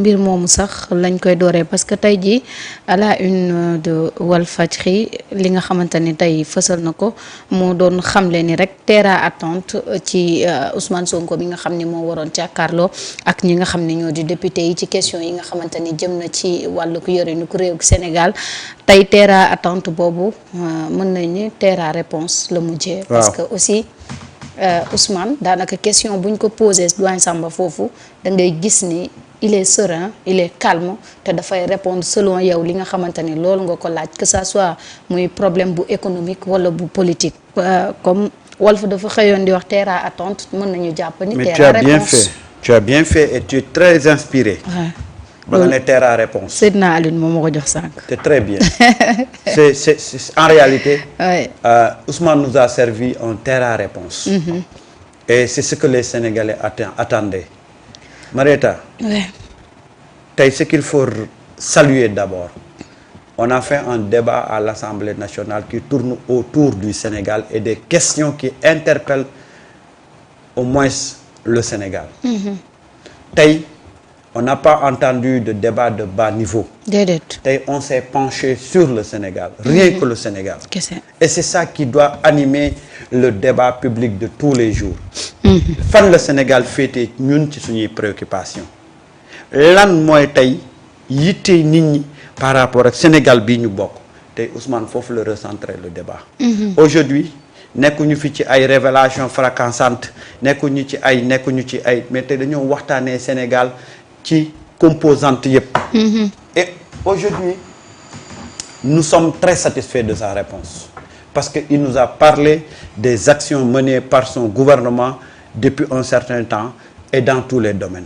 mbir moomu sax lañ koy dooree parce que tey jii à la une de Walfadjri li nga xamante ni tey fësal na ko moo doon xamle ni rek terre à attente ci Ousmane Sonko bi nga xam ni moo waroon jàkkaarloo ak ñi nga xam ne ñoo di député yi ci question yi nga xamante ni jëm na ci wàllu ko yorinu ko réew Sénégal tey terre à attente boobu mën nañ ni terre à réponse la mujjee. parce que aussi Ousmane daanaka question buñ ko posé doyen Samba foofu da ngay gis ni il est serein il est calme te dafay répondre selon yow li nga xamante ni loolu nga ko laaj que ça soit muy problème bu économique wala bu politique comme Walf dafa xëyoon di wax terre à attente mën nañu jàpp ni terre à réponse. tu as bien fait et tu es très inspiré. ba nga ne terre à réponse. Seydina Alioune moom ma ko jox sànq. c'est très bien. c'est en réalité. Ousmane nous a servi un terre à réponse. Et c'est ce que les Sénégalais attendaient. Marieta. Tey ce qu'il faut saluer d'abord. On a fait un débat à l'Assemblée nationale qui tourne autour du Sénégal et des questions qui interpellent au moins le Sénégal. Tey on n'a pas entendu de débat de bas niveau. Tey on s'est penché sur le Sénégal, rien que le Sénégal. Et c'est ça qui doit animer le débat public de tous les jours. Fan le Sénégal féete ñun ci suñuy préoccupation lan mooy tey yitte nit ñi par rapport ak Sénégal bii ñu bokk tey Ousmane foofu la recentrer le débat. Aujourd'hui nekkuñu fi ci ay révélations fracassantes nekkuñu ci ay mais tey dañoo waxtaanee Sénégal ci composantes yëpp. Et aujourd'hui nous sommes très satisfaits de sa réponse parce que il nous a parlé des actions menées par son gouvernement depuis un certain temps et dans tous les domaines.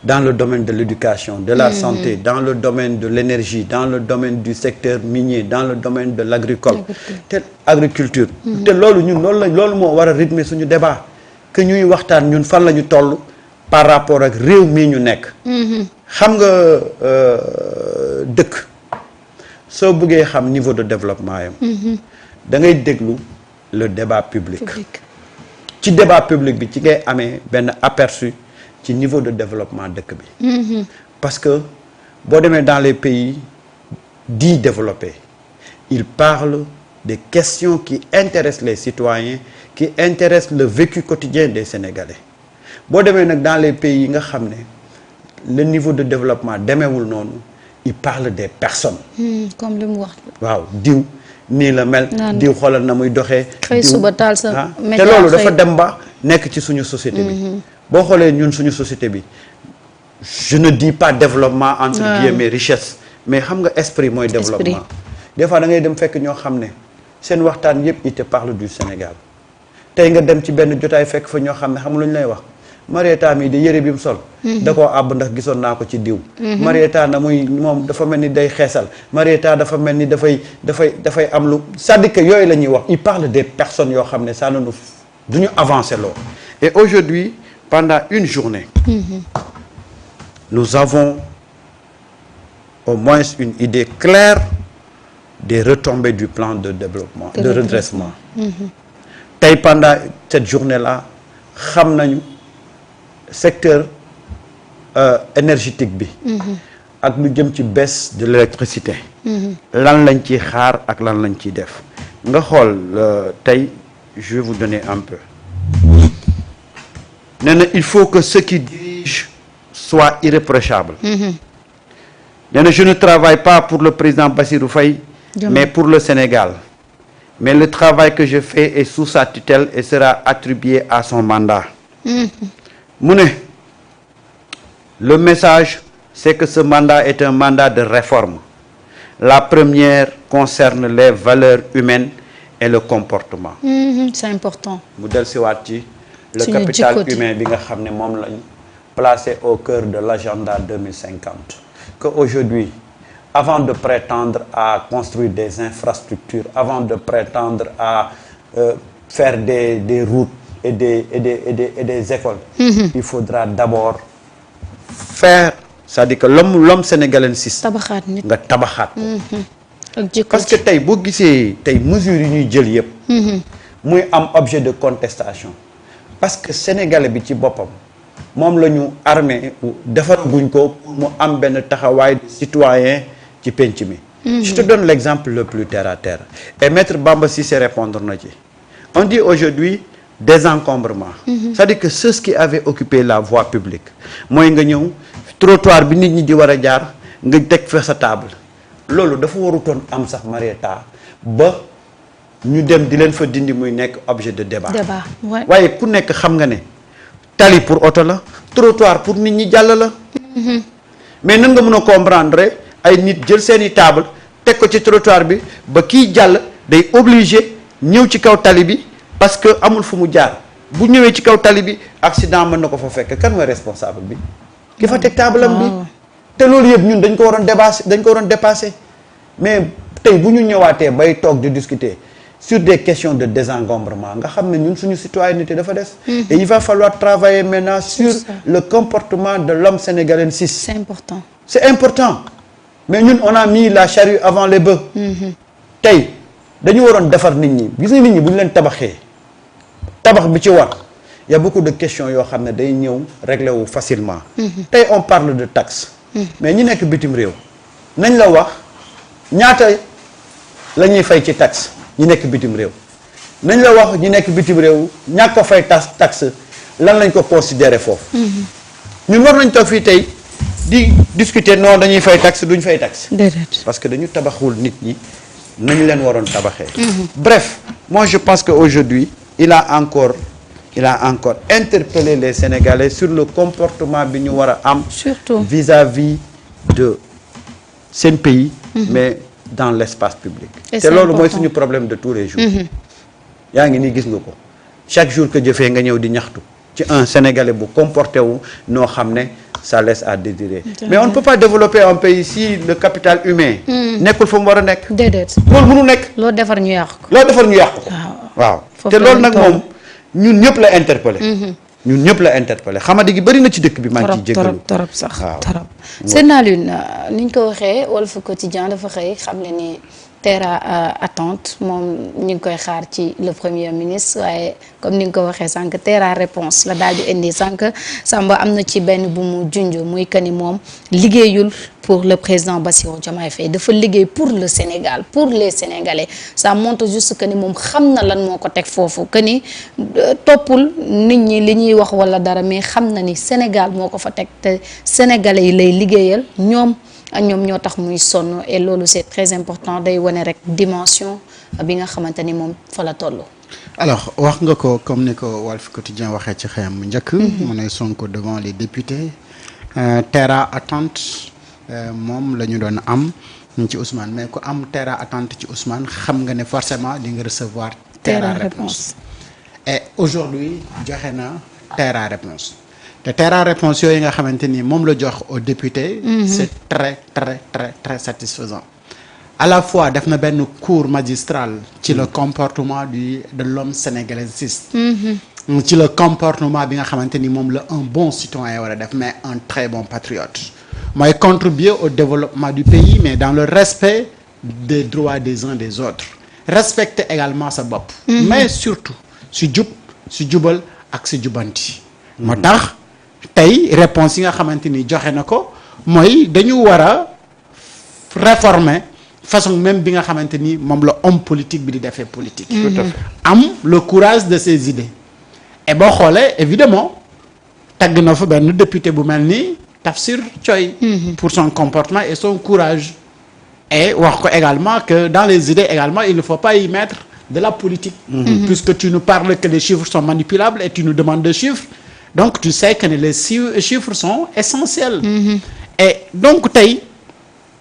Dans le domaine de l'éducation, de la santé, dans le domaine de l'énergie, dans le domaine du secteur minier, dans le domaine de l'agriculture. te loolu ñun loolu moo war a rythmer suñu débat que ñuy waxtaan ñun fan la ñu toll par rapport ak réew mii ñu nekk. xam nga dëkk soo bëggee xam niveau de développement yam da ngay déglu le débat public. ci débat public bi ci ngay amee benn aperçu ci niveau de développement dëkk bi. parce que boo demee dans les pays dits développés ils parlent des questions qui intéressent les citoyens qui intéressent le vécu quotidien des Sénégalais boo demee nag dans les pays yi nga xam ne le niveau de développement demeewul noonu ils parlent des personnes. comme li mu wax. waaw diw nii la mel. diw xoolal na muy doxee. xëy suba taal sa te loolu dafa dem ba nekk ci suñu société bi. boo xoolee ñun suñu société bi je ne dis pas développement entre guillemets richesse mais xam nga esprit mooy développement. des fois da ngay dem fekk ñoo xam ne seen waxtaan yëpp ils te parlent du Sénégal tey nga dem ci benn jotaay fekk fa ñoo xam ne xam lu ñu lay wax Marieta mii de yëre bi mu sol. da koo àbb ndax gisoon naa ko ci diw. Marieta na muy moom dafa mel ni day xeesal Marieta dafa mel ni dafay am lu c'est-à-dire que yooyu la ñuy wax il parle des personnes yoo xam ne ça ne nous du ñu avancer loo. Et aujourd'hui pendant une journée. Nous avons au moins une idée claire des retombées du plan de développement de redressement. Tey pendant cette journée-là xam nañu secteur énergétique bi. ak lu jëm ci baisse de l'électricité. lan lañ ciy xaar ak lan lañ ciy def. nga xool tey je vais vous donner un peu. nee na il faut que ceux qui dirigent soient irréprochables. nee na je ne travaille pas pour le président Bassirou Faye. mais pour le Sénégal. mais le travail que je fais est sous sa tutelle et sera attribué à son mandat. mu ne le message c'est que ce mandat est un mandat de réforme. La première concerne les valeurs humaines et le comportement. C'est important. mu del siwaat ci le capital humain bi nga xam ne moom lañ placé au cœur de l'agenda 2050. que aujourd'hui avant de prétendre à construire des infrastructures, avant de prétendre à faire des routes et des écoles, il faudra d'abord faire, c'est-à-dire que l'homme sénégalais nga tabaxaat ko. Parce que tey boo gisee tey mesures yi ñuy jël yëpp muy am objet de contestation parce que sénégalais bi ci boppam moom la ñu armé defaraguñ ko pour mu am benn taxawaay de citoyen ci penc mi. Je te donne l'exemple le plus terre à terre et maître Bamba Cissé répondre na ci. On dit aujourd'hui désencombrement. C'est-à-dire que ceux qui avaient occupé la voie publique mooy nga ñëw trottoir bi nit ñi di war a jaar nga teg fa sa table loolu dafa warutoon am sax Marieta ba ñu dem di leen fa dindi muy nekk objet de débat. waaye ku nekk xam nga ne tali pour oto la trottoir pour nit ñi jàll la. mais nan nga mën a comprendre ay nit jël seeni table teg ko ci trottoir bi ba kii jàll day obligé ñëw ci kaw tali bi parce que amul fu mu jaar bu ñëwee ci kaw tali bi accident mën na ko fa fekk kan mooy responsable bi ki fa teg table am bi te loolu yëpp ñun dañ ko waroon dépasser mais tey bu ñu ñëwaatee bay toog di discuter sur des questions de désencombrement nga xam ne ñun suñu citoyenneté dafa des. Et il va falloir travailler maintenant sur le comportement de l'homme sénégalais. C'est important mais ñun on a mis la charrue avant les bœufs. tey dañu waroon defar nit ñi gis nga nit ñi bu ñu leen tabaxee tabax bi ci war y a beaucoup de questions yoo xam ne day ñëw régler wu facilement. tey on parle de taxes. mais ñi nekk bitim réew nañ la wax ñaata la ñuy fay ci taxe ñi nekk bitim réew nañ la wax ñi nekk bitim réew ñàkk ko fay taxe lan lañ ko considérer foofu. ñun war nañ toog fii tey di discuter non dañuy fay taxe duñ fay taxe. parce que dañu tabaxul nit ñi nañu leen waroon tabaxee. Bref, moi je pense que aujourd'hui il a encore interpellé les Sénégalais sur le comportement bi ñu war a am. surtout vis-à-vis de seen pays. mais dans l'espace public. te loolu mooy suñu problème de tous les jours. yaa ngi nii gis nga ko chaque jour que jëfee nga ñëw di ñaxtu ci un Sénégalais bu comporté wu noo xam ne ça laisse à désirer. mais on ne peut pas développer un pays si le capital humain. nekkul fa mu war a nekk. déedéet loolu mënu nekk. loo defar ñu yàq ko. waaw te loolu nag moom ñun ñëpp la interpellé. ñun ñëpp la interpellé xamadi gi bëri na ci dëkk bi. maa ngi ciy jégalu torop sax torop. seen naa lune ni ñu ko waxee Walf Quotidien dafa xëy xam ne ni terre à attente moom ñu ngi koy xaar ci le premier ministre waaye comme ni nga ko waxee sànq terre à réponse la daal di indi sànq Samba am na ci benn bu mu junj muy que ni moom liggéeyul pour le président Bassirou Diomaye Faye dafa liggéey pour le Sénégal pour les Sénégalais ça montre juste que ni moom xam na lan moo ko teg foofu que ni toppul nit ñi li ñuy wax wala dara mais xam na ni Sénégal moo ko fa teg te Sénégalais yi lay liggéeyal ñoom ñoo tax muy sonn et loolu c'est très important day wane rek dimension bi nga xamante ni moom fa la toll. alors wax nga ko comme ni ko Walf Quotidien waxee ci xëyam mu njëkk. mu ne Sonko devant les députés terre à attente moom la ñu doon am ci Ousmane mais ku am terre à attente ci Ousmane xam nga ne forcément di nga recevoir. terre à réponse et aujourd'hui joxe na terre à réponse. te terre à réponse yooyu nga xamante ni moom la jox aux députés. C'est très satisfaisant. À la fois def na benn cours magistral ci le comportement de l'homme sénégalais. ci le comportement bi nga xamante ni moom la un bon citoyen war a def mais un très bon patriote. mooy contribuer au développement du pays mais dans le respect des droits des uns des autres. respecter également sa bopp. mais surtout si jubal ak si jubanti. moo tax. tey réponse yi nga xamante ni joxe na ko mooy dañu war a réformer façon même bi nga xamante ni moom la homme politique bi di defee politique. Tout à fait. am le courage de ses idées. et boo xoolee évidemment tagg na fa benn député bu mel ni Tafsir Thioye. pour son comportement et son courage. et wax ko également que dans les idées également il ne faut pas y mettre de la politique. puisque tu nous parles que les chiffres sont manipulables et tu nous demandes des chiffres. donc tu sais que les chiffres sont essentiels. et donc tey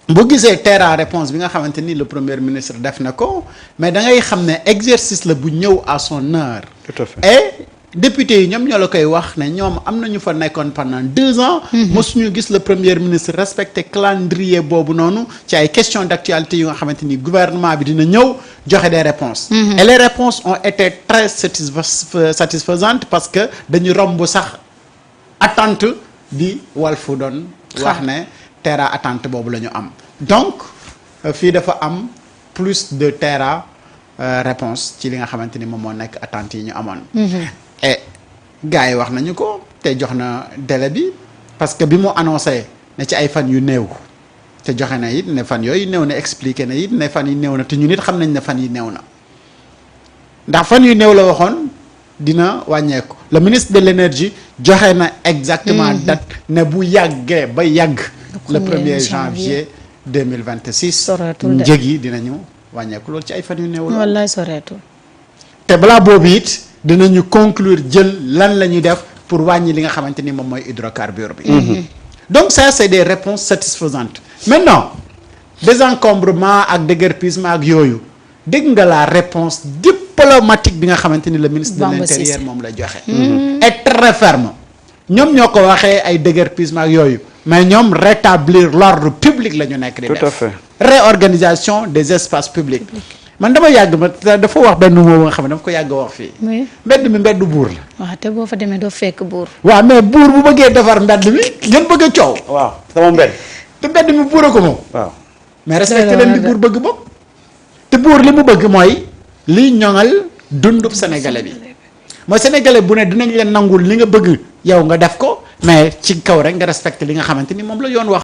bu gisee terre à réponse bi nga xamante ni le premier ministre def na ko mais da ngay xam ne exercice la bu ñëw à son heure. Tout à fait. et députés yi ñoom ñoo la koy wax ne ñoom am na ñu fa nekkoon pendant 2 ans. mosuñu gis le premier ministre respecter calendrier boobu noonu ci ay questions d'actualité yu nga xamante ni gouvernement bi dina ñëw joxe des réponses. et les réponses ont été très satisfaisantes parce que dañu romb sax attente bi Walf doon wax ne terre à attente boobu la ñu am donc fii dafa am plus de terre à réponse ci li nga xamante ni moom moo nekk attente yi ñu amoon. et gars yi wax nañu ko te jox na délai bi parce que bi mu annoncé ne ci ay fan yu néew te joxe na it ne fan yooyu néew na expliqué na it ne fan yi néew na te ñun it xam nañ ne fan yi néew na ndax fan yu néew la waxoon dina wàññeeku le ministre de l'énergie joxe na exactement date ne bu yàggee ba yàgg le 1er janvier 2026 njëg yi dinañu wàññeeku loolu ci ay fan yu néew la wallaay soreetul te balaa boobu it dinañu conclure jël lan la ñuy def pour wàññi li nga xamante ni moom mooy hydrocarbure bi donc ça c'est des réponses satisfaisantes maintenant désencombrement ak déguerpissement ak yooyu dégg nga la réponse diplomatique bi nga xamante ni le ministre de l'intérieur moom la joxe est très ferme ñoom ñoo ko waxee ay déguerpissement ak yooyu mais ñoom rétablir l'ordre public la ñu nekk di def tout à fait réorganisation des espaces publics man dama yàgg ma dafa wax benn moo nga xam ne dama ko yàgg wax fii mbedd mi mbeddu buur la waaw te boo fa demee doo fekk buur waaw mais buur bu bëggee defar mbedd mi ngeen bëgg a coow waaw sama mbedd te mbedd mi buur a ko moom waaw mais respecté leen li buur bëgg bopp te buur li mu bëgg mooy liy ñoŋal dundub sénégalais bi mooy sénégalais bu ne dinañ leen nangul li nga bëgg yow nga def ko mais ci kaw rek nga respecté li nga xamante ni moom la yoon wax